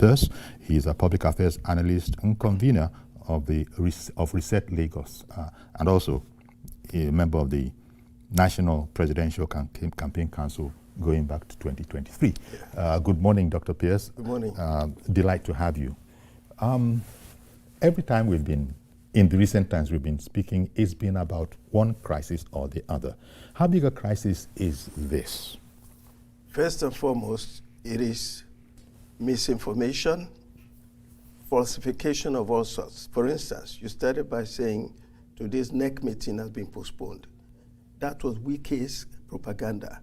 Pierce. He is a public affairs analyst and convener of Reset Lagos, and also a member of the National Presidential Campaign Council going back to 2023. Good morning, Dr. Pierce. Good morning. Delight to have you. Every time in the recent times we've been speaking, it's been about one crisis or the other. How big a crisis is this? First and foremost, it is misinformation, falsification of all sorts. For instance, you started by saying today's NEC meeting has been postponed. That was Wike's propaganda.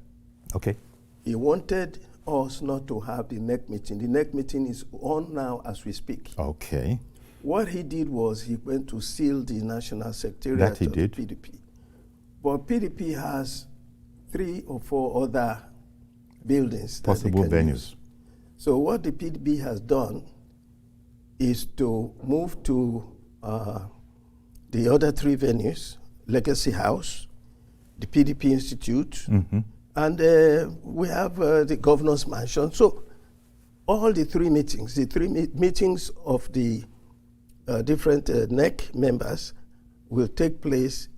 Okay. He wanted us not to have the NEC meeting. The NEC meeting is on now as we speak. Okay. What he did was he went to seal the National Secretariat of the PDP. But PDP has 3 or 4 other buildings that possible they can venues. Use. So what the PDP has done is to move to the other 3 venues, Legacy House, the PDP Institute, and we have the Governor's Mansion. So all the 3 meetings, meetings of the different NEC members will take place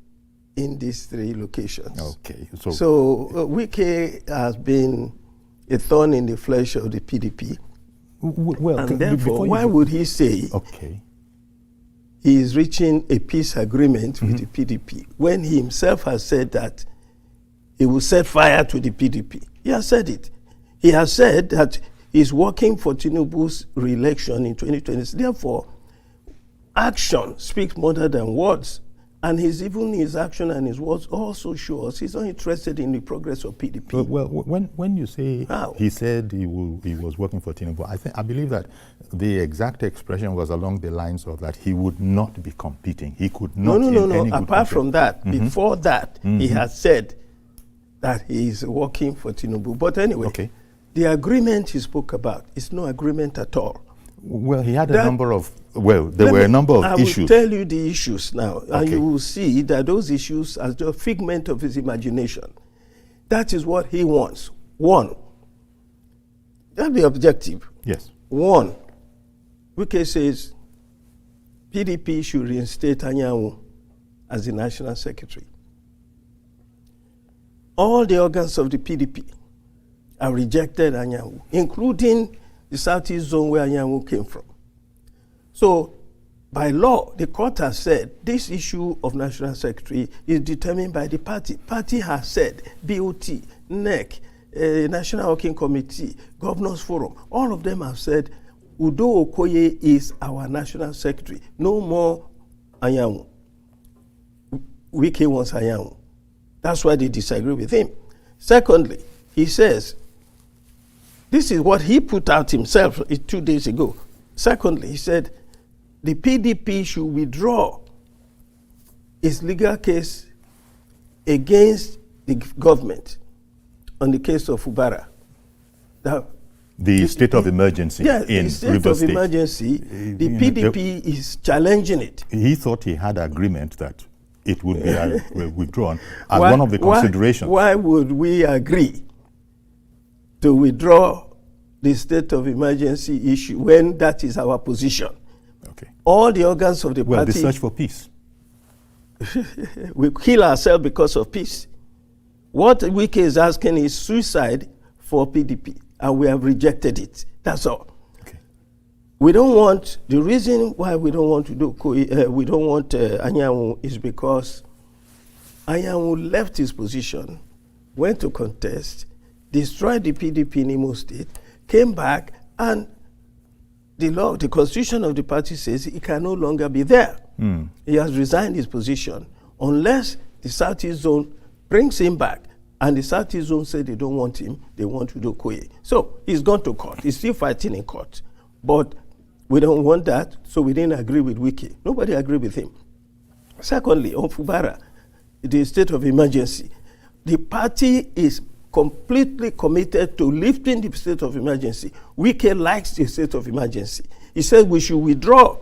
in these 3 locations. Okay. So Wike has been a thorn in the flesh of the PDP. Well, and therefore, why would he say he is reaching a peace agreement with the PDP when he himself has said that he will set fire to the PDP? He has said it. He has said that he's working for Tinubu's re-election in 2020. Therefore, action speaks more than words. And even his action and his words also show us he's not interested in the progress of PDP. Well, when you say he said he was working for Tinubu, I believe that the exact expression was along the lines of that he would not be competing. He could not. No. Apart from that, before that, he has said that he is working for Tinubu. But anyway, the agreement he spoke about is no agreement at all. Well, he had a number of, there were a number of issues. I will tell you the issues now, and you will see that those issues are just a figment of his imagination. That is what he wants. 1, that's the objective. Yes. 1, Wike says PDP should reinstate Anyanwu as the national secretary. All the organs of the PDP have rejected Anyanwu, including the Southeast zone where Anyanwu came from. So, by law, the court has said this issue of national secretary is determined by the party. Party has said BOT, NEC, National Working Committee, Governors Forum, all of them have said Udo Okoye is our national secretary. No more Anyanwu. Wike wants Anyanwu. That's why they disagree with him. Secondly, he says, this is what he put out himself 2 days ago. Secondly, he said the PDP should withdraw its legal case against the government on the case of Ubara. The state of emergency in Rivers State. The state of emergency, the PDP is challenging it. He thought he had agreement that it would be withdrawn as one of the considerations. Why would we agree to withdraw the state of emergency issue when that is our position? Okay. All the organs of the party... Well, the search for peace. We kill ourselves because of peace. What Wike is asking is suicide for PDP, and we have rejected it. That's all. Okay. We don't want... The reason why we don't want to do... we don't want Anyanwu is because Anyanwu left his position, went to contest, destroyed the PDP in Imo State, came back, and the law, the constitution of the party says he can no longer be there. He has resigned his position unless the Southeast Zone brings him back, and the Southeast Zone said they don't want him, they want to do Okoye. So he's gone to court. He's still fighting in court. But we don't want that, so we didn't agree with Wike. Nobody agreed with him. Secondly, on Fubara, the state of emergency, the party is completely committed to lifting the state of emergency. Wike likes the state of emergency. He said we should withdraw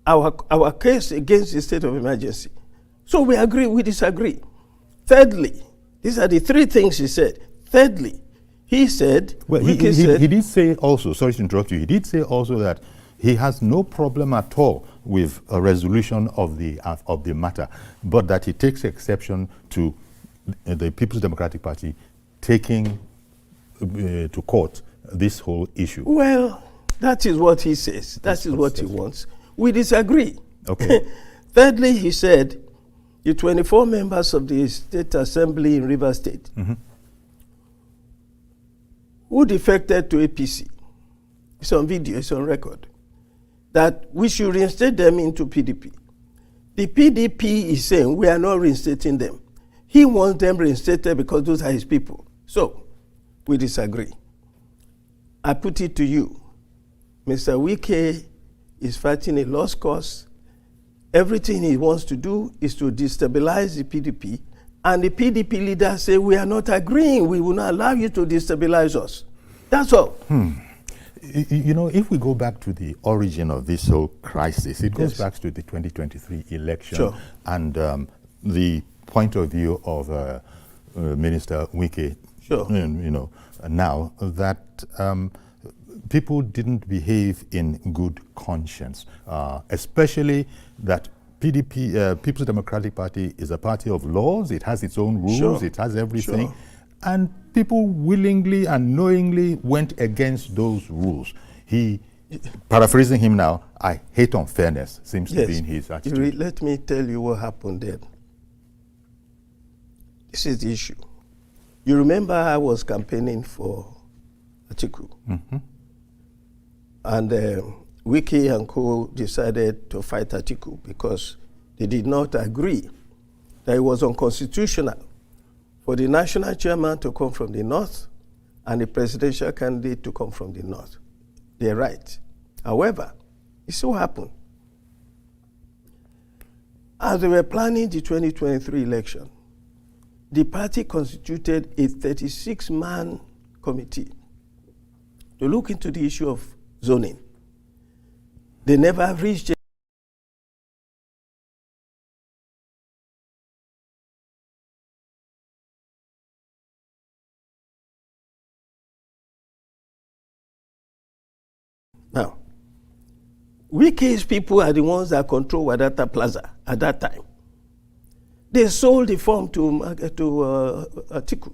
our case against the state of emergency. So we agree, we disagree. Thirdly, these are the 3 things he said. Thirdly, He said, well, he did say also, sorry to interrupt you, he did say also that he has no problem at all with a resolution of the matter, but that he takes exception to the People's Democratic Party taking to court this whole issue. Well, that is what he says. That is what he wants. We disagree. Okay. Thirdly, he said the 24 members of the State Assembly in Rivers State who defected to APC, it's on video, it's on record, that we should reinstate them into PDP. The PDP is saying we are not reinstating them. He wants them reinstated because those are his people. So, we disagree. I put it to you, Mr. Wike is fighting a lost cause. Everything he wants to do is to destabilize the PDP, and the PDP leaders say, we are not agreeing, we will not allow you to destabilize us. That's all. You know, if we go back to the origin of this whole crisis, it goes back to the 2023 election and the point of view of Minister Wike, you know, now that people didn't behave in good conscience, especially that PDP, People's Democratic Party, is a party of laws. It has its own rules. It has everything. And people willingly and knowingly went against those rules. He, paraphrasing him now, I hate unfairness, seems to be in his attitude. Let me tell you what happened then. This is the issue. You remember I was campaigning for Atiku. And Wike and co decided to fight Atiku because they did not agree that it was unconstitutional for the national chairman to come from the north and the presidential candidate to come from the north. They're right. However, it so happened, as they were planning the 2023 election, the party constituted a 36-man committee to look into the issue of zoning. They never reached it. Now, Wike's people are the ones that control Wadata Plaza at that time. They sold the form to Atiku.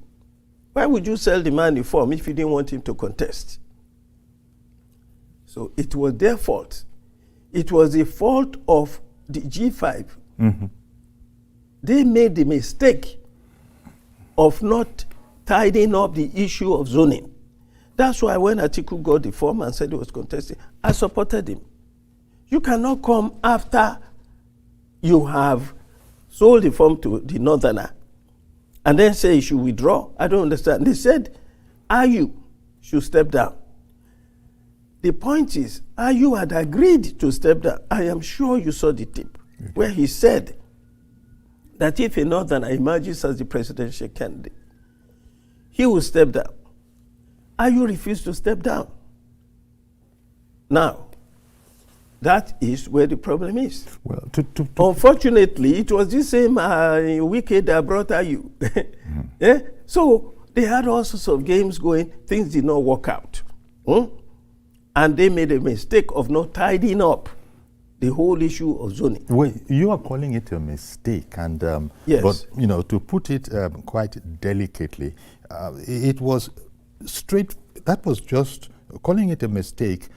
Why would you sell the man the form if you didn't want him to contest? So it was their fault. It was the fault of the G5. They made the mistake of not tidying up the issue of zoning. That's why when Atiku got the form and said he was contesting, I supported him. You cannot come after you have sold the form to the northerner and then say you should withdraw. I don't understand. They said, Ayu should step down. The point is, Ayu had agreed to step down. I am sure you saw the tape where he said that if a northerner emerges as the presidential candidate, he will step down. Ayu refused to step down. Now, that is where the problem is. Well, unfortunately, it was the same Wike that brought Ayu. So they had all sorts of games going. Things did not work out. And they made a mistake of not tidying up the whole issue of zoning. Well, you are calling it a mistake, and but you know, to put it quite delicately, it was straight. That was just calling it a mistake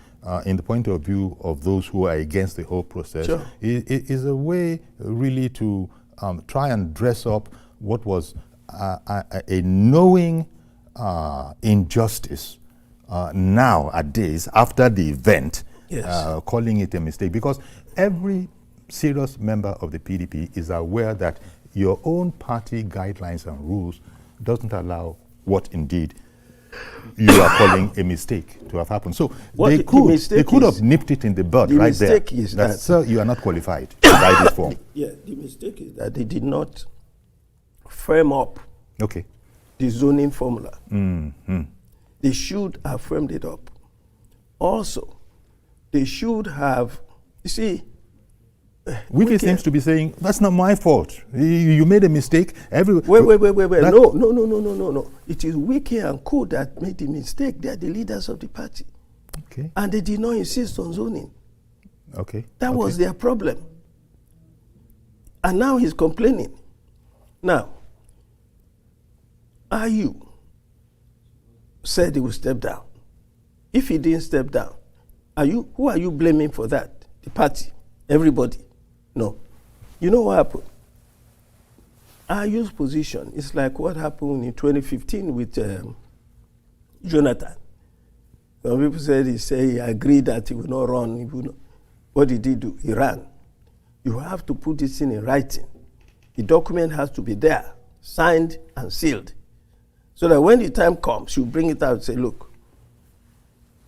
in the point of view of those who are against the whole process. It is a way really to try and dress up what was a knowing injustice nowadays after the event. Calling it a mistake, because every serious member of the PDP is aware that your own party guidelines and rules doesn't allow what indeed you are calling a mistake to have happened. So they could have nipped it in the bud right there. The mistake is that, sir, you are not qualified to buy this form. The mistake is that they did not firm up the zoning formula. They should have firmed it up. Also, they should have, you see, Wike seems to be saying, that's not my fault. You made a mistake. Wait. No. It is Wike and co that made the mistake. They are the leaders of the party. Okay. And they did not insist on zoning. Okay. That was their problem. And now he's complaining. Now, IU said he would step down. If he didn't step down, who are you blaming for that? The party? Everybody? No. You know what happened? IU's position is like what happened in 2015 with Jonathan. Some people said he agreed that he would not run. What did he do? He ran. You have to put this in writing. The document has to be there, signed and sealed. So that when the time comes, you bring it out and say, look,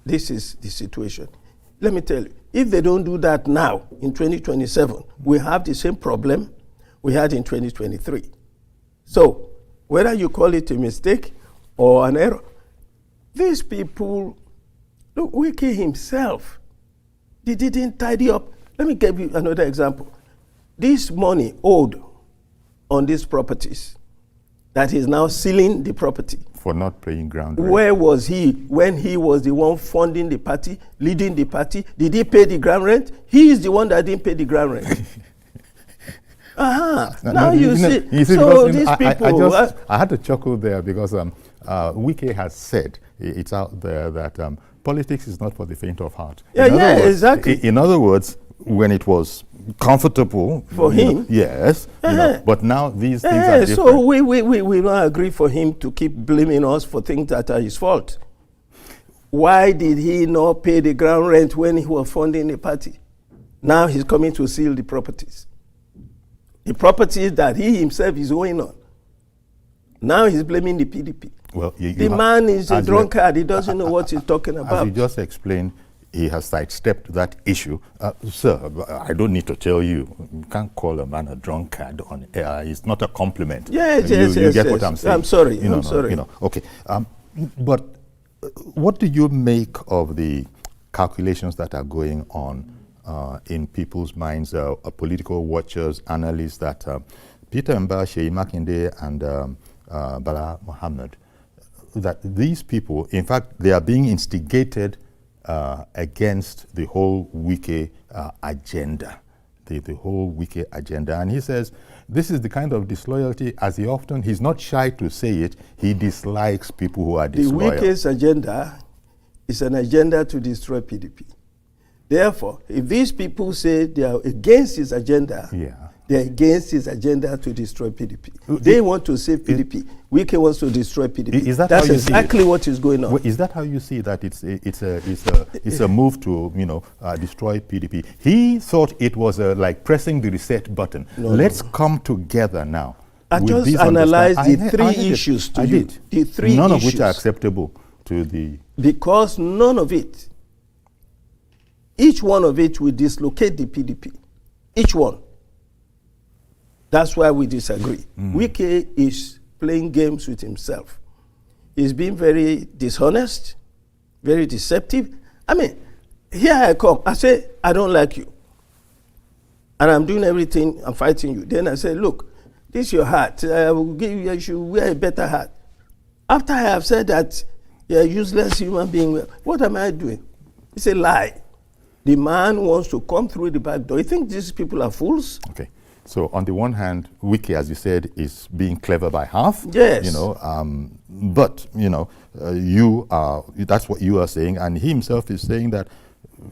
this is the situation. Let me tell you, if they don't do that now, in 2027, we have the same problem we had in 2023. So, whether you call it a mistake or an error, these people, look, Wike himself, they didn't tidy up. Let me give you another example. This money owed on these properties, that is now sealing the property. For not paying ground rent. Where was he when he was the one funding the party, leading the party? Did he pay the ground rent? He is the one that didn't pay the ground rent. Now you see. So these people. I had to chuckle there because Wike has said, it's out there, that politics is not for the faint of heart. Exactly. In other words, when it was comfortable for him, yes, but now these things are different. So we don't agree for him to keep blaming us for things that are his fault. Why did he not pay the ground rent when he was funding the party? Now he's coming to seal the properties that he himself is owing on. Now he's blaming the PDP. Well, the man is a drunkard. He doesn't know what he's talking about. As you just explained, he has sidestepped that issue. Sir, I don't need to tell you, you can't call a man a drunkard on air. It's not a compliment. Yes, you get what I'm saying. I'm sorry. Okay. But what do you make of the calculations that are going on in people's minds, political watchers, analysts, that Peter Mbah, Sheyi Makinde, and Bala Mohammed, that these people, in fact, they are being instigated against the whole Wike agenda, the whole Wike agenda. And he says this is the kind of disloyalty, as he's not shy to say it, he dislikes people who are disloyal. The Wike's agenda is an agenda to destroy PDP. Therefore, if these people say they are against his agenda, they are against his agenda to destroy PDP. They want to save PDP. Wike wants to destroy PDP. That's exactly what is going on. Well, is that how you see that it's a move to destroy PDP? He thought it was like pressing the reset button. Let's come together now. I just analyzed the three issues to you. The three none issues. of which are acceptable to the... Because none of it, each one of it will dislocate the PDP. Each one. That's why we disagree. Wike is playing games with himself. He's being very dishonest, very deceptive. I mean, here I come. I say, I don't like you. And I'm doing everything, I'm fighting you. Then I say, look, this is your hat. I will give you, you should wear a better hat. After I have said that you're a useless human being, what am I doing? It's a lie. The man wants to come through the back door. You think these people are fools? Okay. So on the one hand, Wike, as you said, is being clever by half. Yes. But that's what you are saying, and he himself is saying that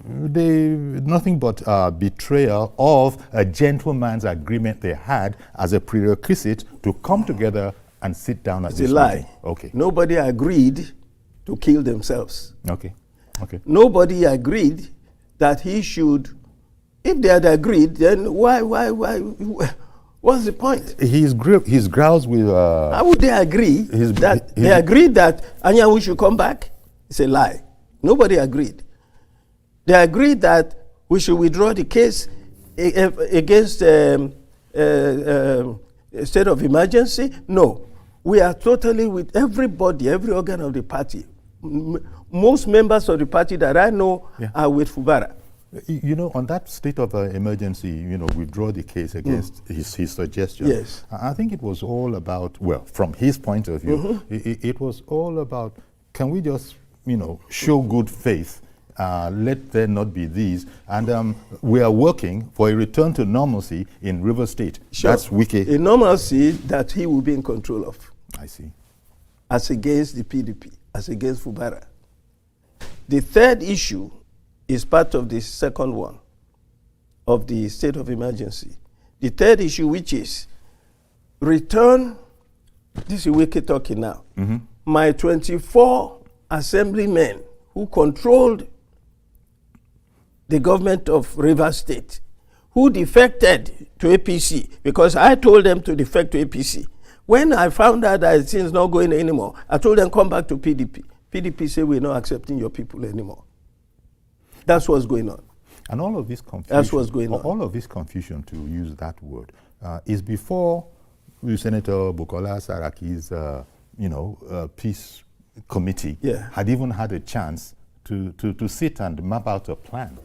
nothing but betrayal of a gentleman's agreement they had as a prerequisite to come together and sit down at this meeting. It's a lie. Okay. Nobody agreed to kill themselves. Okay. Nobody agreed that he should. If they had agreed, then why? What's the point? He's growls with... How would they agree they agreed that Anyanwu should come back? It's a lie. Nobody agreed. They agreed that we should withdraw the case against state of emergency. No. We are totally with everybody, every organ of the party. Most members of the party that I know are with Fubara. You know, on that state of emergency, you know, withdraw the case against his suggestion. Yes. I think it was all about, well, from his point of view, it was all about, can we just, you know, show good faith, let there not be these, and we are working for a return to normalcy in River State. Sure. That's Wike. A normalcy that he will be in control of. I see. As against the PDP, as against Fubara. The third issue is part of the second one of the state of emergency. The third issue, which is return, this is Wike talking now, my 24 assemblymen who controlled the government of Rivers State, who defected to APC, because I told them to defect to APC. When I found out that things not going anymore, I told them come back to PDP. PDP said we're not accepting your people anymore. That's what's going on. And all of this confusion, that's what's going on. All of this confusion, to use that word, is before Senator Bukola Saraki's, peace committee had even had a chance to sit and map out a plan.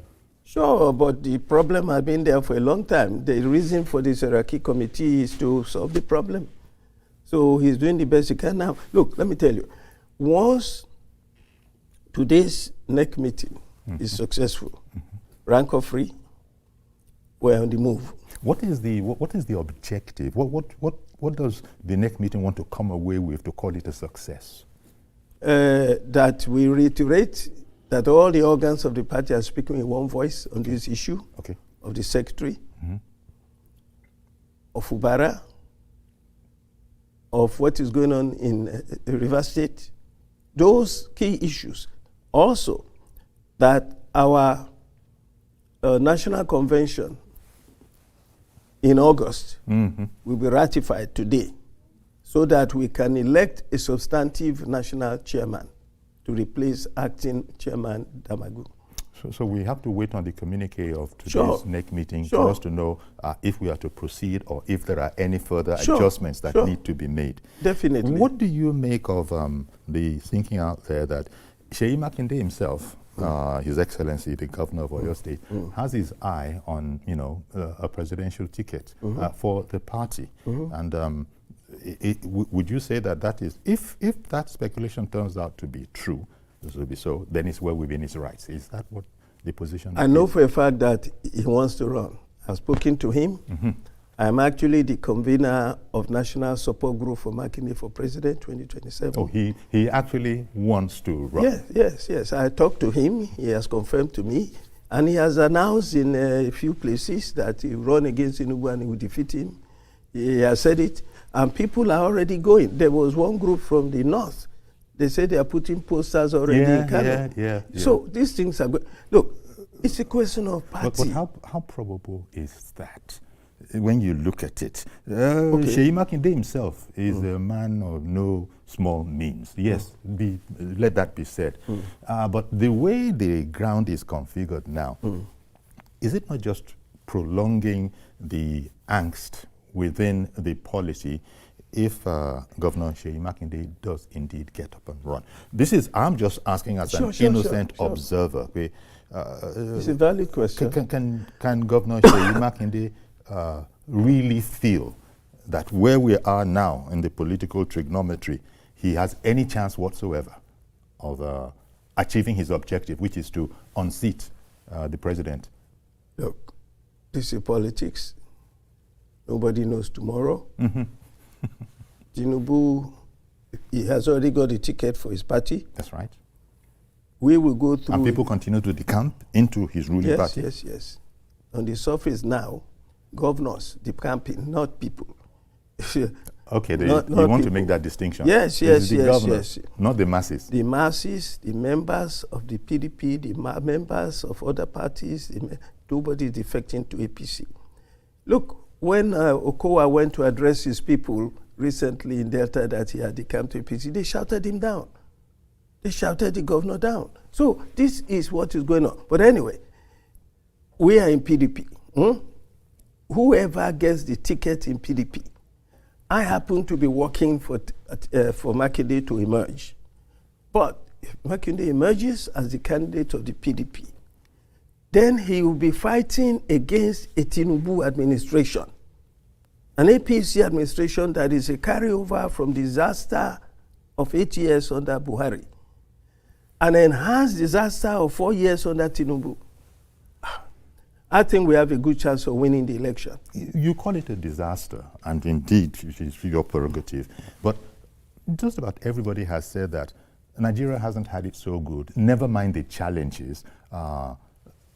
Sure, but the problem has been there for a long time. The reason for the Saraki committee is to solve the problem. So he's doing the best he can now. Look, let me tell you, once today's NEC meeting is successful, rank or free, we're on the move. What is the objective? What does the NEC meeting want to come away with to call it a success? That we reiterate that all the organs of the party are speaking in one voice on this issue of the secretary, of Fubara, of what is going on in River State. Those key issues. Also, that our national convention in August will be ratified today so that we can elect a substantive national chairman to replace acting chairman Damagu. So we have to wait on the communique of today's NEC meeting for us to know if we are to proceed or if there are any further adjustments that need to be made. Definitely. What do you make of the thinking out there that Seyi Makinde himself, His Excellency, the governor of Oyo State, has his eye on, a presidential ticket for the party? And would you say that is, if that speculation turns out to be true, this will be so, then it's well within his rights? Is that what the position is? I know for a fact that he wants to run. I've spoken to him. I'm actually the convener of National Support Group for Makinde for President 2027. Oh, he actually wants to run? Yes. I talked to him. He has confirmed to me. And he has announced in a few places that he will run against Tinubu and he will defeat him. He has said it. And people are already going. There was one group from the north. They say they are putting posters already in Kano. Yeah. So these things are good. Look, it's a question of party. But how probable is that when you look at it? Seyi Makinde himself is a man of no small means. Yes, let that be said. But the way the ground is configured now, is it not just prolonging the angst within the policy if Governor Seyi Makinde does indeed get up and run? I'm just asking as an innocent observer. It's a valid question. Can Governor Seyi Makinde really feel that where we are now in the political trigonometry, he has any chance whatsoever of achieving his objective, which is to unseat the president? Look, this is politics. Nobody knows tomorrow. Tinubu, he has already got a ticket for his party. That's right. We will go through... And people continue to decamp into his ruling party. Yes. On the surface now, governors decamping, not people. Okay, you want to make that distinction. Yes. The governors, not the masses. The masses, the members of the PDP, the members of other parties, nobody is defecting to APC. Look, when Okowa went to address his people recently in Delta that he had decamped to APC, they shouted him down. They shouted the governor down. So this is what is going on. But anyway, we are in PDP. Whoever gets the ticket in PDP, I happen to be working for Makinde to emerge. But if Makinde emerges as the candidate of the PDP, then he will be fighting against a Tinubu administration, an APC administration that is a carryover from disaster of 8 years under Buhari, an enhanced disaster of 4 years under Tinubu. I think we have a good chance of winning the election. You call it a disaster, and indeed, it is your prerogative. But just about everybody has said that Nigeria hasn't had it so good, never mind the challenges,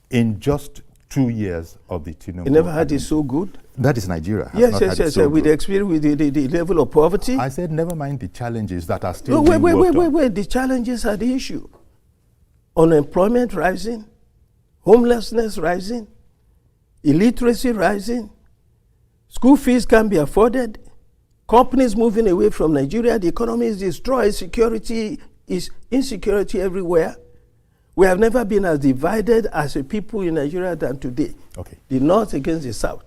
in just 2 years of the Tinubu. You never had it so good? That is Nigeria. Yes. With the experience, with the level of poverty. I said never mind the challenges that are still wait. The challenges are the issue. Unemployment rising, homelessness rising, illiteracy rising, school fees can't be afforded, companies moving away from Nigeria, the economy is destroyed, security is insecurity everywhere. We have never been as divided as a people in Nigeria than today. Okay. The North against the South.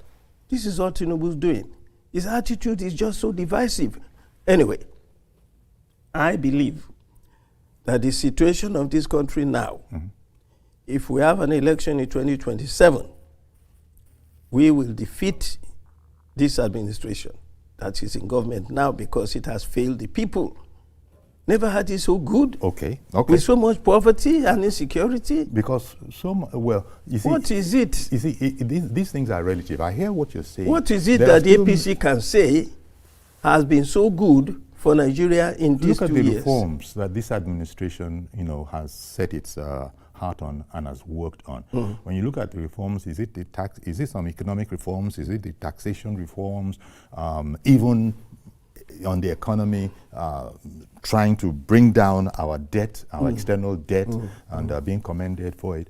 This is what Tinubu's doing. His attitude is just so divisive. Anyway, I believe that the situation of this country now, if we have an election in 2027, we will defeat this administration that is in government now because it has failed the people. Never had it so good. Okay. With so much poverty and insecurity. Because you see. What is it? You see, these things are relative. I hear what you're saying. What is it that the APC can say has been so good for Nigeria in these 2 years? Look at the reforms that this administration, has set its heart on and has worked on. When you look at the reforms, is it some economic reforms? Is it the taxation reforms? Even on the economy, trying to bring down our debt, our external debt, and being commended for it.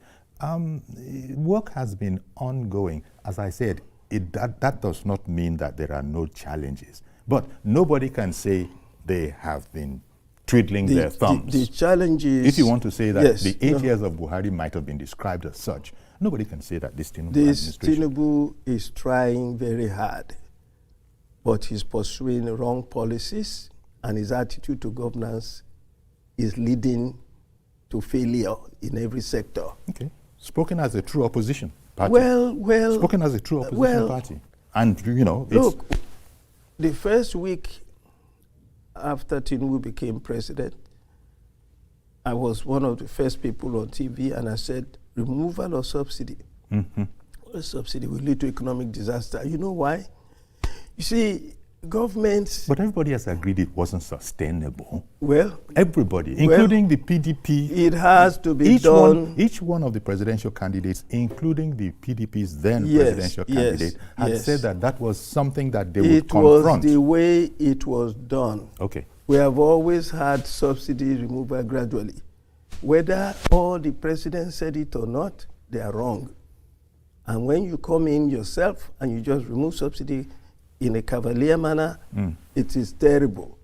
Work has been ongoing. As I said, that does not mean that there are no challenges. But nobody can say they have been twiddling their thumbs. The challenges... If you want to say that the 8 years of Buhari might have been described as such, nobody can say that this Tinubu administration... Tinubu is trying very hard, but he's pursuing wrong policies, and his attitude to governance is leading to failure in every sector. Okay. Spoken as a true opposition party. Spoken as a true opposition party. And, look, the first week after Tinubu became president, I was one of the first people on TV, and I said, removal of subsidy. Subsidy will lead to economic disaster. You know why? You see, governments... But everybody has agreed it wasn't sustainable. Well... Everybody, including the PDP. It has to be done... Each one of the presidential candidates, including the PDP's then presidential candidate, had said that was something that they would confront. It was the way it was done. Okay. We have always had subsidy removal gradually. Whether all the presidents said it or not, they are wrong. And when you come in yourself and you just remove subsidy in a cavalier manner, it is terrible.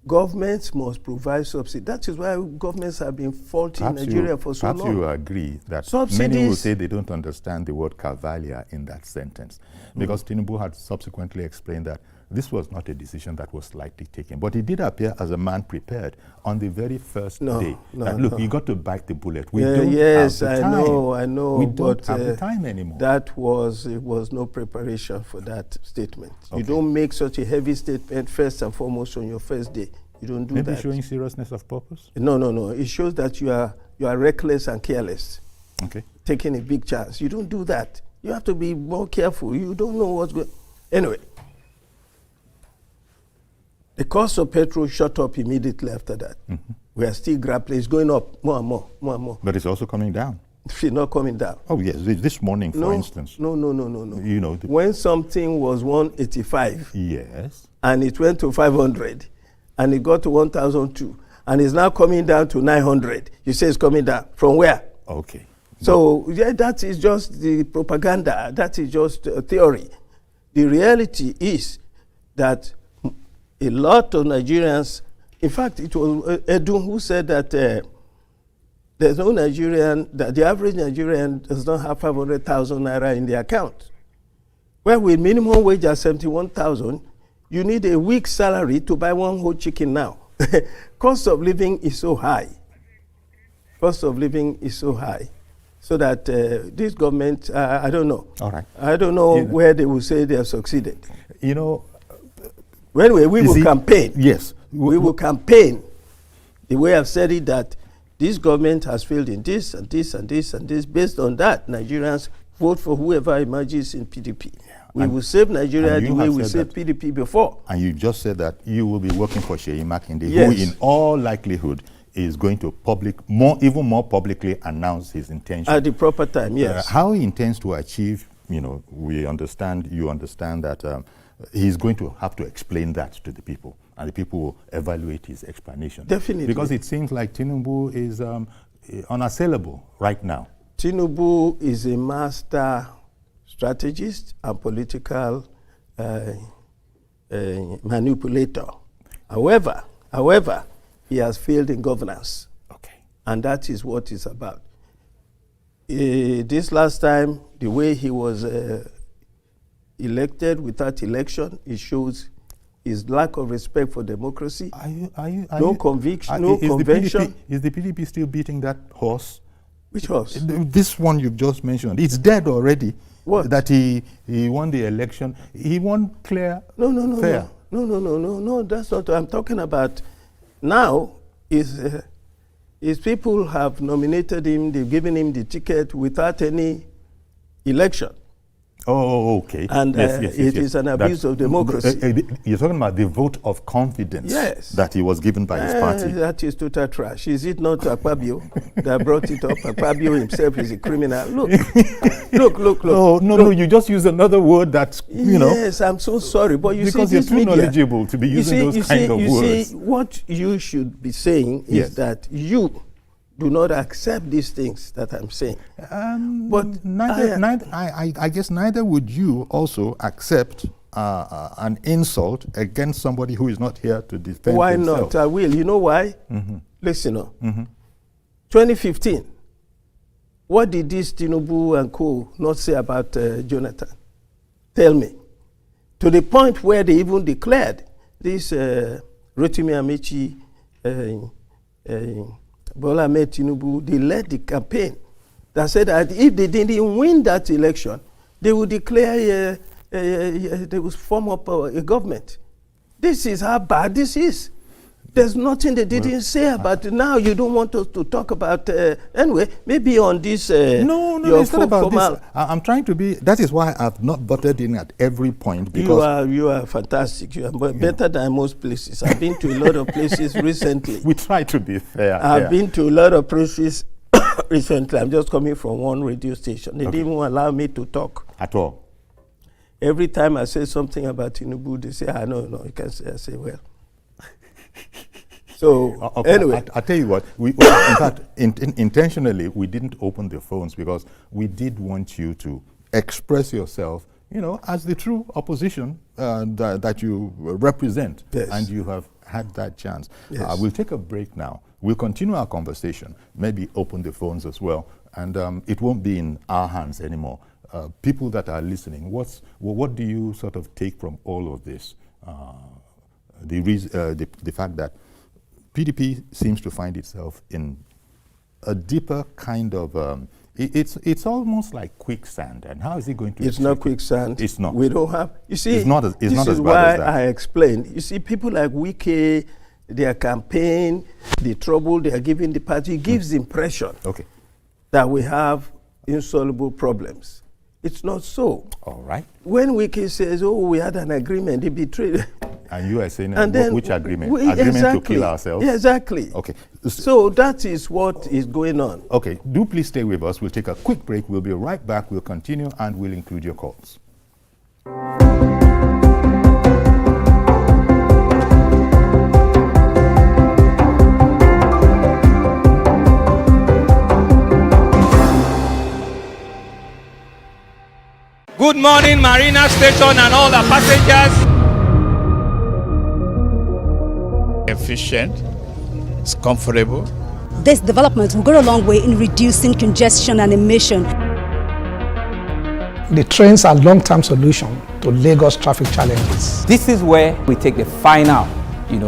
Governments must provide subsidy. That is why governments have been faulty in Nigeria for so long. Perhaps you agree that many will say they don't understand the word cavalier in that sentence. Because Tinubu had subsequently explained that this was not a decision that was lightly taken. But he did appear as a man prepared on the very first day. Look, you got to bite the bullet. We don't have the time. I know. We don't have the time anymore. It was no preparation for that statement. Okay. You don't make such a heavy statement first and foremost on your first day. You don't do that. Maybe showing seriousness of purpose? No. It shows that you are reckless and careless. Okay. Taking a big chance. You don't do that. You have to be more careful. You don't know what's going on. Anyway. The cost of petrol shot up immediately after that. We are still grappling. It's going up more and more. But it's also coming down. It's not coming down. Oh, yes. This morning, for instance. No. You know. When something was 185. Yes. And it went to 500. And it got to 1,002. And it's now coming down to 900. You say it's coming down. From where? Okay. So, that is just the propaganda. That is just a theory. The reality is that a lot of Nigerians, in fact, it was Edun who said that there's no Nigerian, that the average Nigerian does not have 500,000 naira in the account. Well, with minimum wage at 71,000, you need a week's salary to buy one whole chicken now. Cost of living is so high. so that this government, I don't know. All right. I don't know where they will say they have succeeded. You know. Anyway, we will campaign. Yes. We will campaign. The way I've said it, that this government has failed in this and this and this and this. Based on that, Nigerians vote for whoever emerges in PDP. Yeah. We will save Nigeria the way we saved PDP before. And you just said that you will be working for Seyi Makinde, who in all likelihood is going to even more publicly announce his intention. At the proper time, yes. How he intends to achieve, you understand that he's going to have to explain that to the people, and the people will evaluate his explanation. Definitely. Because it seems like Tinubu is unassailable right now. Tinubu is a master strategist and political manipulator. However, he has failed in governance. Okay. And that is what it's about. This last time, the way he was elected without election, it shows his lack of respect for democracy. No conviction, no convention. Is the PDP still beating that horse? Which horse? This one you've just mentioned. It's dead already. What? That he won the election. He won fair. No, that's not what I'm talking about. Now, his people have nominated him, they've given him the ticket without any election. Oh, okay. And it is an abuse of democracy. You're talking about the vote of confidence that he was given by his party. That is total trash. Is it not Akpabio that brought it up? Akpabio himself is a criminal. Look. No, you just use another word that's, Yes, I'm so sorry. But because you're too knowledgeable to be using those kind of words. You see, what you should be saying is that you do not accept these things that I'm saying. But I guess neither would you also accept an insult against somebody who is not here to defend Why himself. not? I will. You know why? Listen, 2015, what did this Tinubu and co not say about Jonathan? Tell me. To the point where they even declared this Rotimi Amechi, Bola Ahmed Tinubu, they led the campaign that said that if they didn't win that election, they would declare, they would form up a government. This is how bad this is. There's nothing they didn't say about it. Now you don't want us to talk about, anyway, maybe on this. No, it's not about this. I'm trying to be, that is why I've not butted in at every point. Because you are fantastic. You are better than most places. I've been to a lot of places recently. We try to be fair. I've been to a lot of places recently. I'm just coming from one radio station. They didn't even allow me to talk. At all? Every time I say something about Tinubu, they say, no, you can say. I say, well. So anyway, I'll tell you what. In fact, intentionally, we didn't open the phones because we did want you to express yourself, as the true opposition that you represent, and you have had that chance. Yes. We'll take a break now. We'll continue our conversation. Maybe open the phones as well, and it won't be in our hands anymore. People that are listening, what do you sort of take from all of this? The fact that PDP seems to find itself in a deeper kind of, it's almost like quicksand. And how is it going to? It's not quicksand. It's not. We don't have. You see, it's not as this is why I explained. You see, people like Wike, their campaign, the trouble they are giving the party gives the impression that we have insoluble problems. It's not so. All right. When Wike says, we had an agreement, they betrayed. And you are saying, then which agreement? Agreement to kill ourselves? Yeah, exactly. Okay. So that is what is going on. Okay. Do please stay with us. We'll take a quick break. We'll be right back. We'll continue and we'll include your calls. Good morning, Marina Station and all the passengers. Efficient, it's comfortable. This development will go a long way in reducing congestion and emission. The trains are a long-term solution to Lagos traffic challenges. This is where we take the final,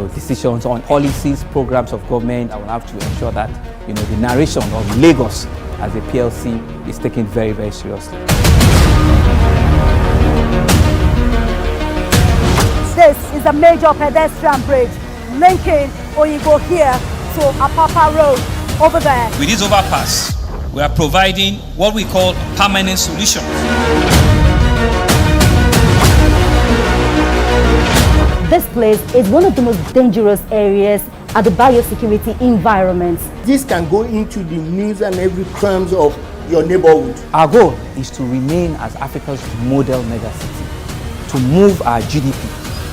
decisions on policies, programs of government. I will have to ensure that, the narration of Lagos as a PLC is taken very, very seriously. This is a major pedestrian bridge linking Oyinbo here to Apapa Road over there. With this overpass, we are providing what we call permanent solutions. This place is one of the most dangerous areas at the biosecurity environment. This can go into the news and every crumbs of your neighborhood. Our goal is to remain as Africa's model megacity, to move our GDP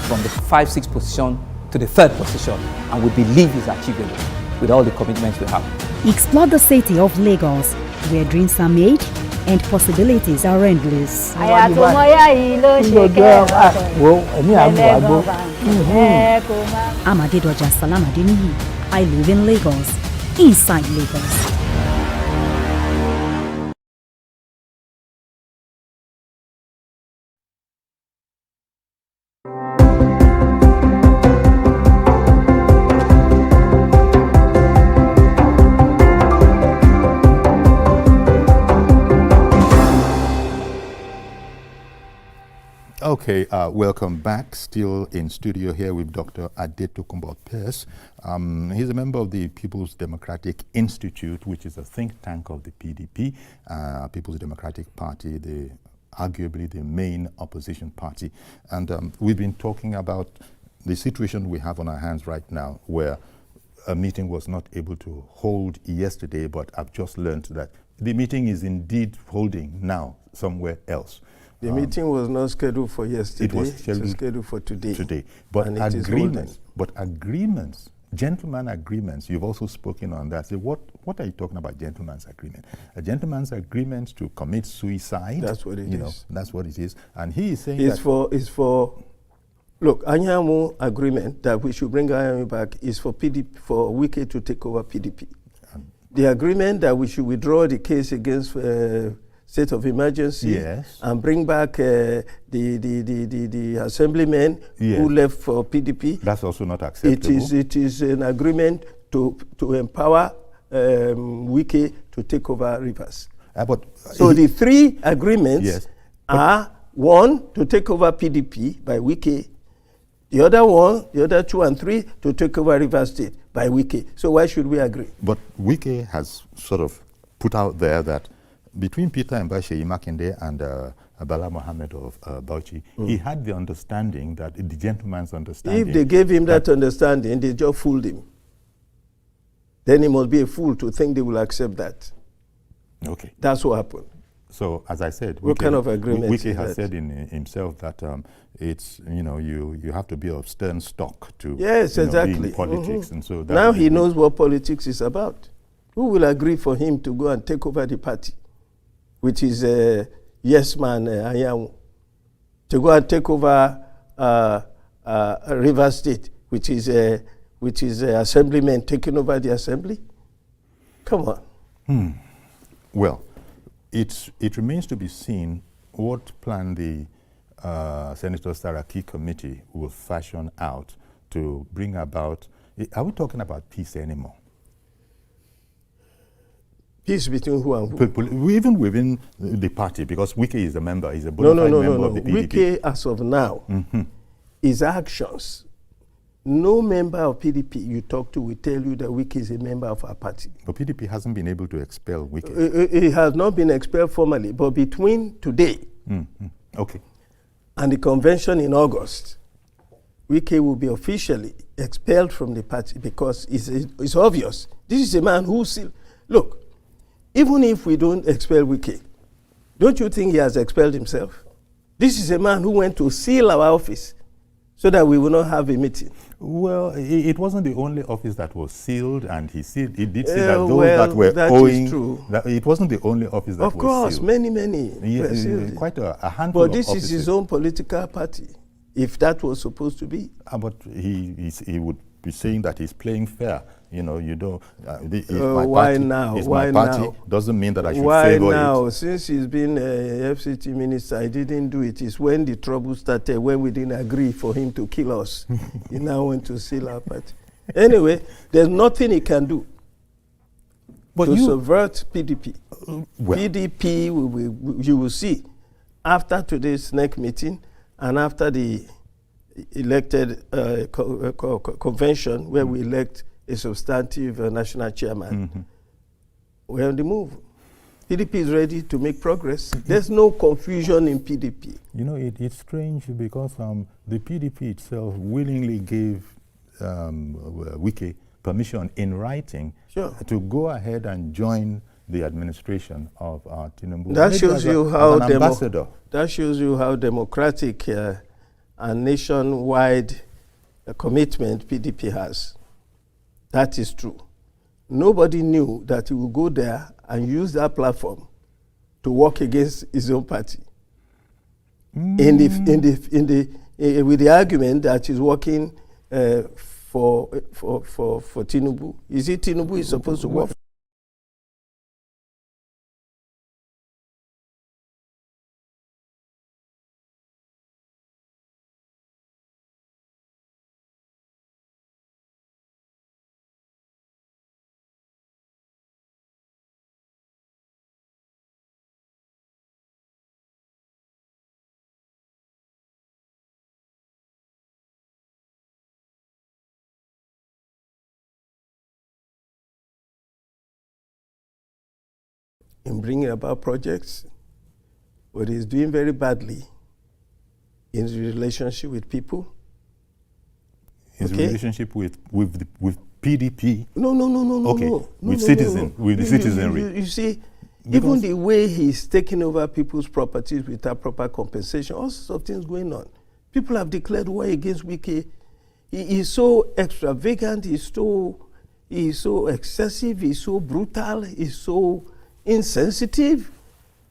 from the 5-6 position to the 3rd position, and we believe it's achievable with all the commitments we have. Explore the city of Lagos, where dreams are made and possibilities are endless. I'm Adedoja Salamadini. I live in Lagos, inside Lagos. Okay, welcome back. Still in studio here with Dr. Adetokunbo Pierce. He's a member of the People's Democratic Institute, which is a think tank of the PDP, People's Democratic Party, arguably the main opposition party. And we've been talking about the situation we have on our hands right now, where a meeting was not able to hold yesterday, but I've just learned that the meeting is indeed holding now somewhere else. The meeting was not scheduled for yesterday. It was scheduled for today. But agreements, gentleman agreements, you've also spoken on that. So what are you talking about, gentleman's agreement? A gentleman's agreement to commit suicide. That's what it is. That's what it is. And he is saying it's for look, Anyamu agreement that we should bring Anyamu back is for PDP, for Wike to take over PDP. The agreement that we should withdraw the case against state of emergency, and bring back the assemblymen who left for PDP. That's also not acceptable. It is an agreement to empower Wike to take over Rivers. So the 3 agreements are: 1, to take over PDP by Wike; the other 2 and 3 to take over Rivers State by Wike. So why should we agree? But Wike has sort of put out there that between Peter and Sheyi Makinde and Bala Mohammed of Bauchi, he had the understanding, that the gentleman's understanding. If they gave him that understanding, they just fooled him. Then he must be a fool to think they will accept that. Okay. That's what happened. So, as I said, what kind of agreement? Wike has said in himself that it's, you have to be of stern stock to be in politics, and so now he knows what politics is about. Who will agree for him to go and take over the party, which is yes man Anyanwu, to go and take over Rivers State, which is assemblymen taking over the assembly? Come on. Well, it remains to be seen what plan the Senator Saraki committee will fashion out to bring about. Are we talking about peace anymore? Peace between who and who? Even within the party, because Wike is a member, he's a bona fide member of the PDP. Wike, as of now, his actions, no member of PDP you talk to will tell you that Wike is a member of our party. But PDP hasn't been able to expel Wike. He has not been expelled formally, but between today and the convention in August, Wike will be officially expelled from the party, because it's obvious. This is a man who still... Look, even if we don't expel Wike, don't you think he has expelled himself? This is a man who went to seal our office so that we will not have a meeting. Well, it wasn't the only office that was sealed, and he did say that those that were owing... Is true. That it wasn't the only office that was sealed. Of course, many were sealed. Quite a handful of But this offices. is his own political party, if that was supposed to be. But he would be saying that he's playing fair. You don't. Why now? My party doesn't mean that I should favor it. Why now? Since he's been a FCT minister, I didn't do it. It's when the trouble started, when we didn't agree for him to kill us. He now went to seal our party. Anyway, there's nothing he can do. to subvert PDP. PDP, you will see, after today's next meeting and after the elected convention where we elect a substantive national chairman, we're on the move. PDP is ready to make progress. There's no confusion in PDP. You know, it's strange because the PDP itself willingly gave Wike permission in writing to go ahead and join the administration of Tinubu. That shows you how that shows you how democratic and nationwide commitment PDP has. That is true. Nobody knew that he would go there and use that platform to work against his own party. With the argument that he's working for Tinubu. Is it Tinubu is supposed to work? In bringing about projects, but he's doing very badly in his relationship with people. His relationship with PDP? No. Okay, with the citizenry. You see, even the way he's taking over people's properties without proper compensation, all sorts of things going on. People have declared war against Wike. He is so extravagant, he's so excessive, he's so brutal, he's so insensitive.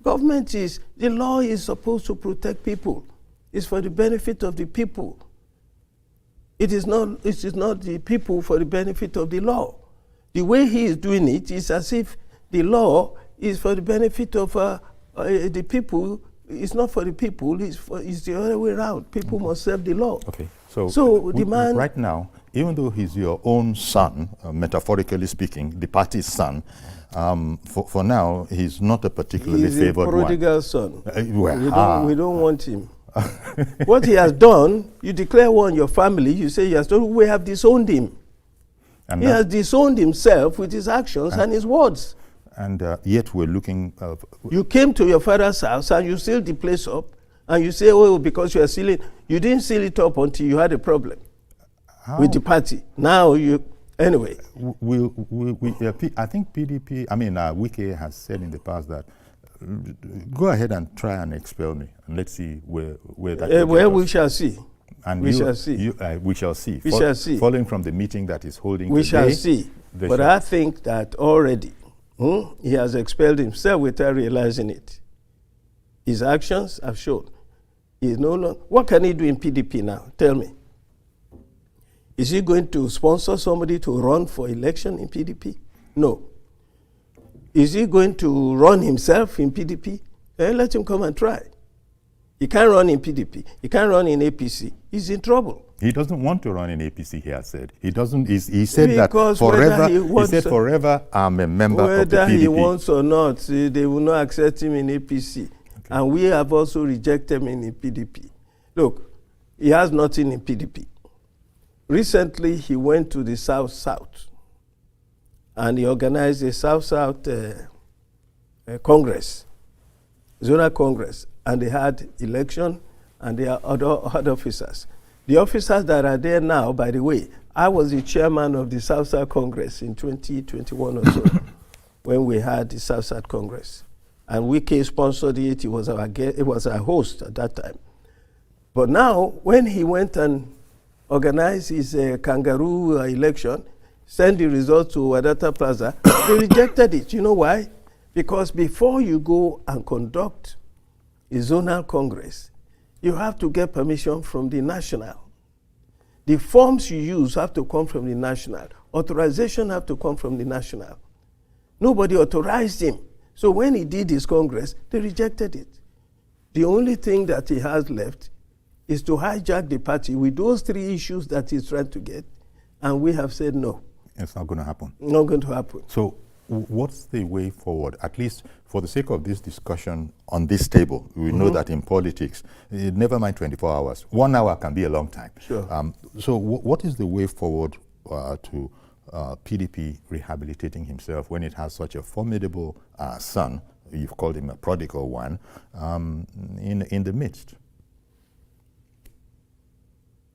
The law is supposed to protect people. It's for the benefit of the people. It is not the people for the benefit of the law. The way he is doing it is as if the law is for the benefit of the people. It's not for the people, it's the other way around. People must serve the law. Okay, so the man right now, even though he's your own son, metaphorically speaking, the party's son, for now, he's not a particularly favored one. He's a prodigal son. We don't want him. What he has done, you declare war on your family, you say he has done, we have disowned him. And he has disowned himself with his actions and his words. And yet we're looking... you came to your father's house and you sealed the place up, and you say, oh, because you are sealing... You didn't seal it up until you had a problem with the party. Now you... Anyway. I think PDP... Wike has said in the past that go ahead and try and expel me, and let's see where that well, we shall see. And we shall see. We shall see. We shall see. Following from the meeting that is holding we today. Shall see. But I think that already he has expelled himself without realizing it. His actions have shown. He's no longer. What can he do in PDP now? Tell me. Is he going to sponsor somebody to run for election in PDP? No. Is he going to run himself in PDP? Let him come and try. He can't run in PDP. He can't run in APC. He's in trouble. He doesn't want to run in APC, he has said. He doesn't. He said because that forever I'm a member of the PDP. Whether he wants or not, they will not accept him in APC. Okay. And we have also rejected him in PDP. Look, he has nothing in PDP. Recently, he went to the South-South. And he organized a South-South Congress, Zonal Congress, and they had election, and they are other officers. The officers that are there now, by the way, I was the chairman of the South-South Congress in 2021 or so, when we had the South-South Congress. And Wike sponsored it, it was our host at that time. But now, when he went and organized his kangaroo election, send the results to Wadata Plaza, they rejected it. You know why? Because before you go and conduct a zonal congress, you have to get permission from the national. The forms you use have to come from the national. Authorization have to come from the national. Nobody authorized him. So when he did his congress, they rejected it. The only thing that he has left is to hijack the party with those three issues that he's trying to get, and we have said no. It's not going to happen. Not going to happen. So what's the way forward, at least for the sake of this discussion on this table? We know that in politics, never mind 24 hours, 1 hour can be a long time. Sure. So what is the way forward to PDP rehabilitating himself when it has such a formidable son, you've called him a prodigal one, in the midst?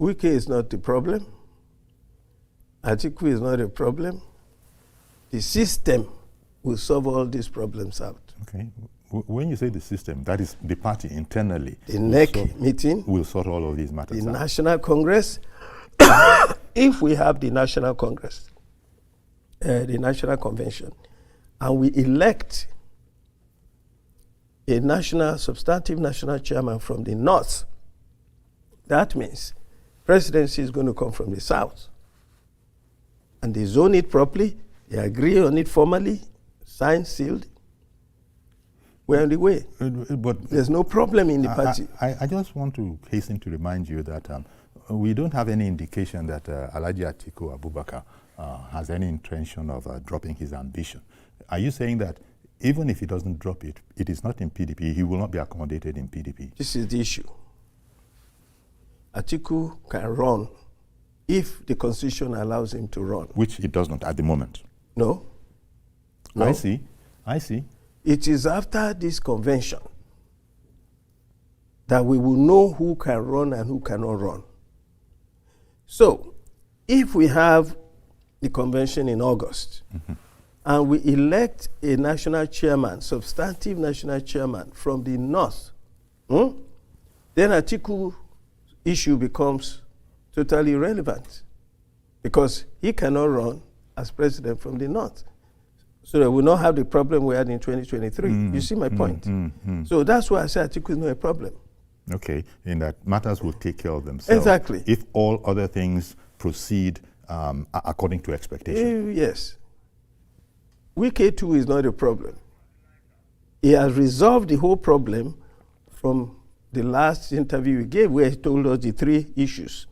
Wike is not the problem. Atiku is not a problem. The system will solve all these problems out. Okay. When you say the system, that is the party internally. The NEC meeting will sort all of these matters out. The out. National Congress, if we have the National Congress, the National Convention, and we elect a substantive national chairman from the North, that means presidency is going to come from the South. And they zone it properly, they agree on it formally, signed, sealed. We're on the way. But there's no problem in the party. I just want to hasten to remind you that we don't have any indication that Alhaji Atiku Abubakar has any intention of dropping his ambition. Are you saying that even if he doesn't drop it, it is not in PDP, he will not be accommodated in PDP? This is the issue. Atiku can run if the Constitution allows him to run. Which it does not at the moment. No. I see. It is after this convention that we will know who can run and who cannot run. So, if we have the convention in August, and we elect a national chairman, substantive national chairman from the North, then Atiku issue becomes totally irrelevant because he cannot run as president from the North. So that we will not have the problem we had in 2023. You see my point? So that's why I say Atiku is not a problem. Okay, in that matters will take care of themselves. Exactly. If all other things proceed according to expectation. Yes. Wike too is not a problem. He has resolved the whole problem from the last interview we gave where he told us the 3 issues.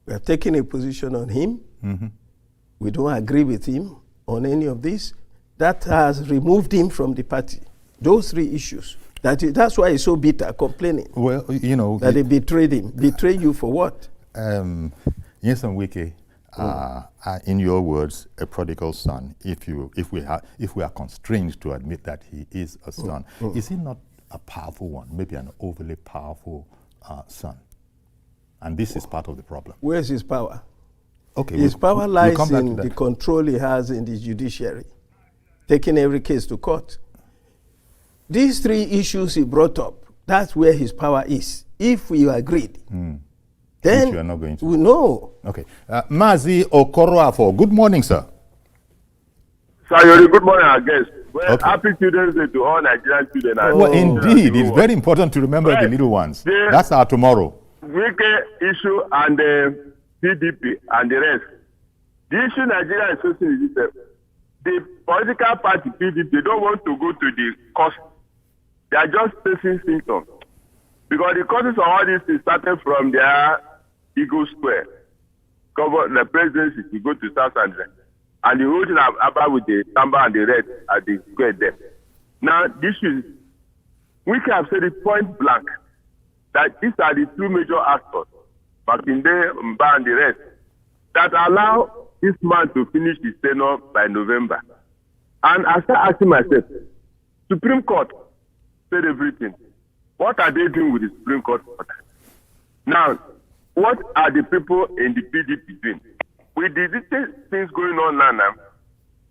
We have taken a position on him. We don't agree with him on any of this. That has removed him from the party. Those 3 issues. That's why he's so bitter, complaining. Well, you know. That they betrayed him. Betray you for what? Yes, and Wike, in your words, a prodigal son, if we are constrained to admit that he is a son, is he not a powerful one, maybe an overly powerful son? And this is part of the problem. Where's his power? Okay, his power lies in the control he has in the judiciary, taking every case to court. These 3 issues he brought up, that's where his power is. If we agreed, then you are not going to. We know. Okay. Mazi Okoroafo, good morning, sir. Sayori, good morning, I guess. Well, happy Children's Day to all Nigerian children. Well, indeed, it's very important to remember the little ones. That's our tomorrow. Wike issue and the PDP and the rest. The issue Nigeria is facing is that the political party PDP, they don't want to go to the cost. They are just facing symptoms. Because the causes of all this is started from their Eagle Square. Cover the presidency to go to South Africa. And the whole thing about with the Samba and the red at the square there. Now, this is, we can say it point blank that these are the 2 major actors, Makinde, Mba, and the rest, that allow this man to finish his tenure by November. And I start asking myself, Supreme Court said everything. What are they doing with the Supreme Court order? Now, what are the people in the PDP doing? With the things going on now,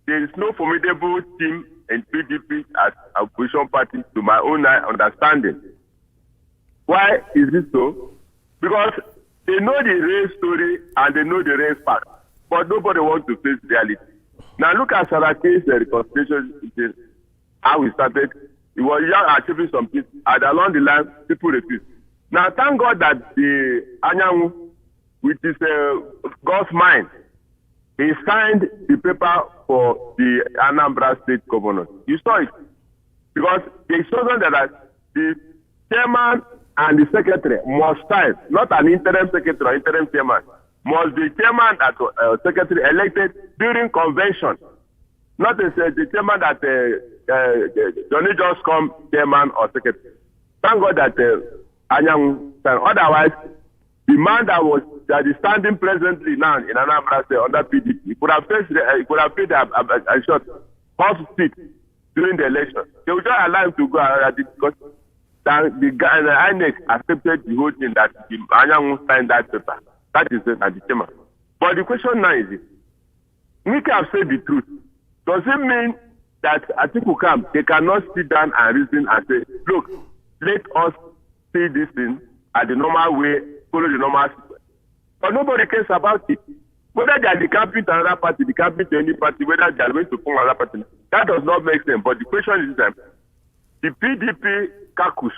there is no formidable team in PDP as opposition party to my own understanding. Why is this so? Because they know the race story and they know the race fact, but nobody wants to face reality. Now look at Saraki's reconciliation, how we started. It was young achieving some things, and along the line, people refused. Now thank God that the Anyanwu, which is God's mind, he signed the paper for the Anambra State Governor. You saw it. Because they chosen that the chairman and the secretary must sign, not an interim secretary or interim chairman, must be chairman and secretary elected during convention. Not the chairman that Johnny just come chairman or secretary. Thank God that Anyang. Otherwise, the man that is standing presently now in Anambra State under PDP, he could have paid a short half seat during the election. They would just allow him to go because the INEC accepted the whole thing that Anyang signed that paper. That is the chairman. But the question now is, Wike have said the truth. Does it mean that Atiku come, they cannot sit down and reason and say, look, let us see this thing at the normal way, follow the normal sequence. But nobody cares about it. Whether they are decamping to another party, decamping to any party, whether they are going to form another party, that does not make sense. But the question is that the PDP caucus,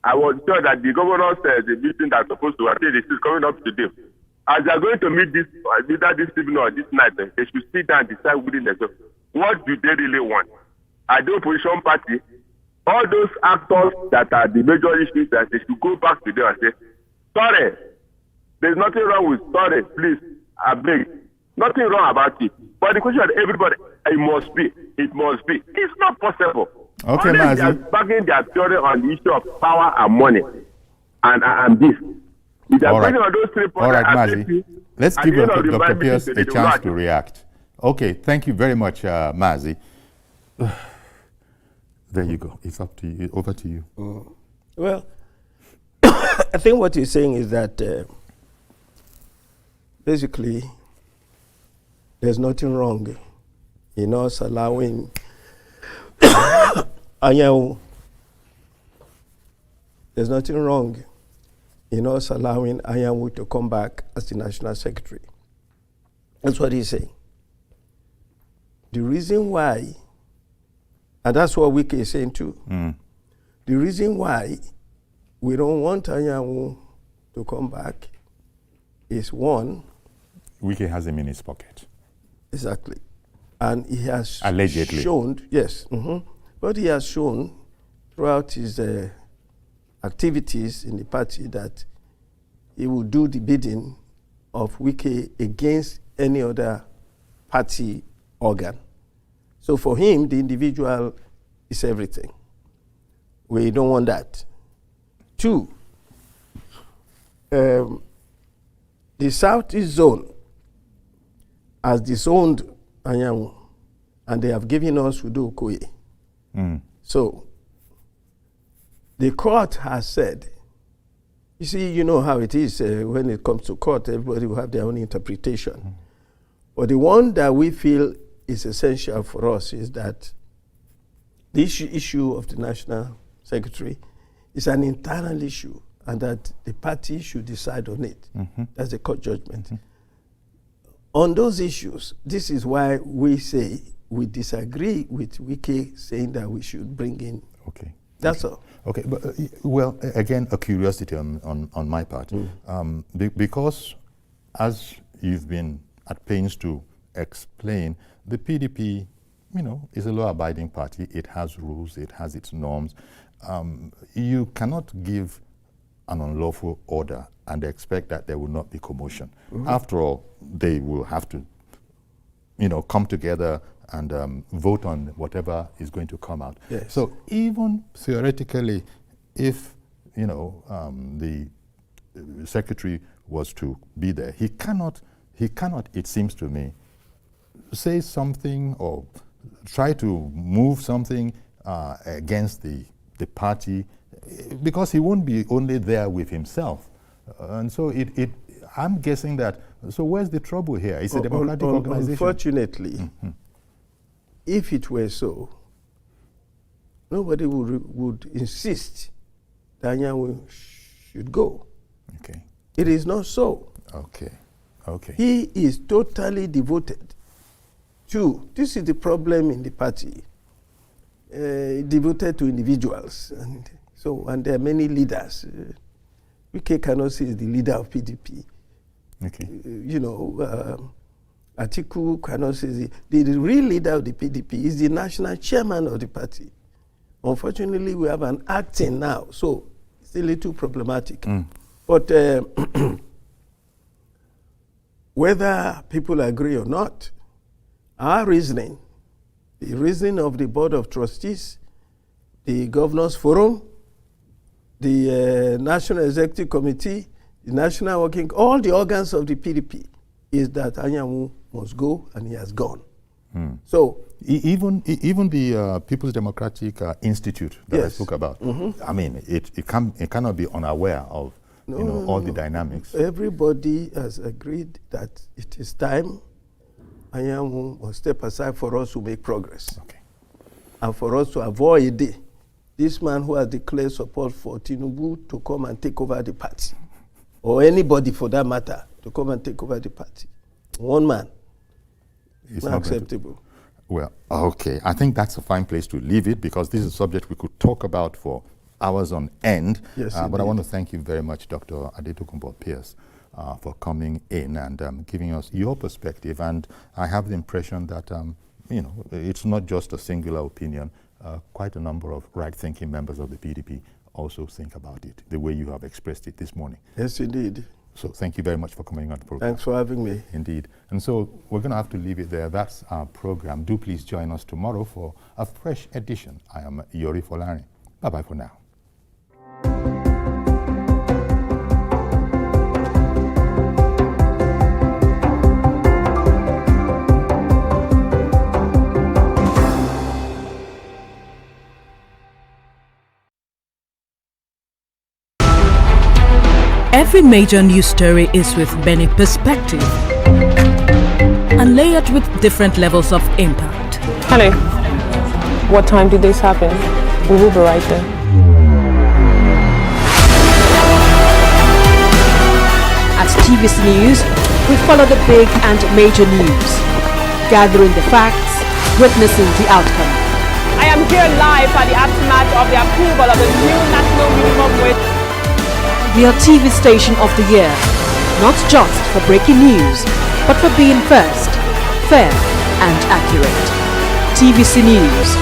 I was sure that the governor said the meeting that's supposed to attend is coming up today. As they are going to meet either this evening or this night, they should sit down and decide within themselves what do they really want. Are they opposition party? All those actors that are the major issues that they should go back to them and say, sorry, there's nothing wrong with sorry, please, I beg. Nothing wrong about it. But the question of everybody, it must be. It's not possible. Okay, Mazi. They are backing their theory on the issue of power and money and this. All right, Mazi. Let's give Dr. Pierce a chance to react. Okay, thank you very much, Mazi. There you go. It's up to you. Over to you. Well, I think what he's saying is that basically there's nothing wrong in us allowing Anyanwu. There's nothing wrong in us allowing Anyanwu to come back as the National Secretary. That's what he's saying. The reason why, and that's what Wike is saying too, the reason why we don't want Anyanwu to come back is one. Wike has him in his pocket. Exactly. And he has allegedly shown, yes, but he has shown throughout his activities in the party that he will do the bidding of Wike against any other party organ. So for him, the individual is everything. We don't want that. Two, the Southeast Zone has disowned Anyanwu, and they have given us Udo Okoye. So the court has said, you see, you know how it is when it comes to court, everybody will have their own interpretation. But the one that we feel is essential for us is that the issue of the National Secretary is an internal issue, and that the party should decide on it. That's the court judgment. On those issues, this is why we say we disagree with Wike saying that we should bring in. Okay. That's all. Okay, but well, again, a curiosity on my part. Because as you've been at pains to explain, the PDP, you know, is a law-abiding party. It has rules, it has its norms. You cannot give an unlawful order and expect that there will not be commotion. After all, they will have to, you know, come together and vote on whatever is going to come out. Yes. So even theoretically, if, you know, the secretary was to be there, he cannot, it seems to me, say something or try to move something against the party, because he won't be only there with himself. And so I'm guessing that, so where's the trouble here? It's a democratic organization. Unfortunately, if it were so, nobody would insist that Anyanwu should go. Okay. It is not so. Okay. Okay. He is totally devoted to, this is the problem in the party, devoted to individuals. And there are many leaders. Wike cannot say is the leader of PDP. Okay. You know, Atiku cannot say the real leader of the PDP is the national chairman of the party. Unfortunately, we have an acting now, so it's a little problematic. But whether people agree or not, our reasoning the reason of the Board of Trustees, the Governors Forum, the National Executive Committee, the National Working, all the organs of the PDP is that Anyanwu must go, and he has gone. So even the People's Democratic Institute that I spoke about, I mean, it cannot be unaware of all the dynamics. Everybody has agreed that it is time Anyanwu must step aside for us to make progress. Okay. And for us to avoid this man who has declared support for Tinubu to come and take over the party, or anybody for that matter to come and take over the party. One man. It's not acceptable. Well, okay. I think that's a fine place to leave it, because this is a subject we could talk about for hours on end. Yes, but I want to thank you very much, Dr. Adetokunbo Pierce, for coming in and giving us your perspective. And I have the impression that, it's not just a singular opinion. Quite a number of right-thinking members of the PDP also think about it the way you have expressed it this morning. Yes, indeed. So thank you very much for coming on the program. Thanks for having me. Indeed. And so we're going to have to leave it there. That's our program. Do please join us tomorrow for a fresh edition. I am Yori Folari. Bye-bye for now. Every major news story is with many perspectives and layered with different levels of impact. Hello. What time did this happen? We will be right there. At TVC News, we follow the big and major news, gathering the facts, witnessing the outcome. I am here live at the aftermath of the approval of the new national minimum wage. We are TV Station of the Year, not just for breaking news, but for being first, fair and accurate. TVC News,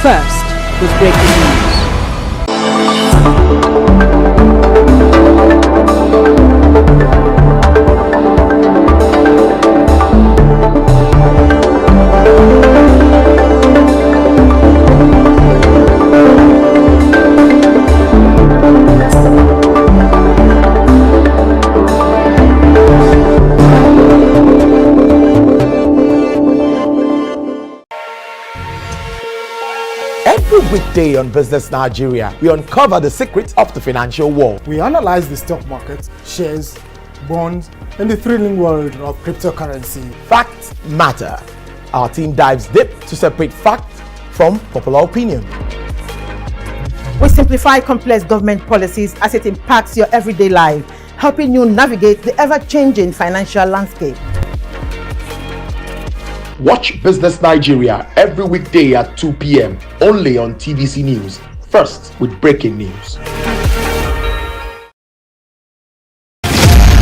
first with breaking news. Weekday on Business Nigeria, we uncover the secrets of the financial world. We analyze the stock market, shares, bonds, and the thrilling world of cryptocurrency. Facts matter. Our team dives deep to separate fact from popular opinion. We simplify complex government policies as it impacts your everyday life, helping you navigate the ever-changing financial landscape. Watch Business Nigeria every weekday at 2 p.m. only on TVC News, first with breaking news.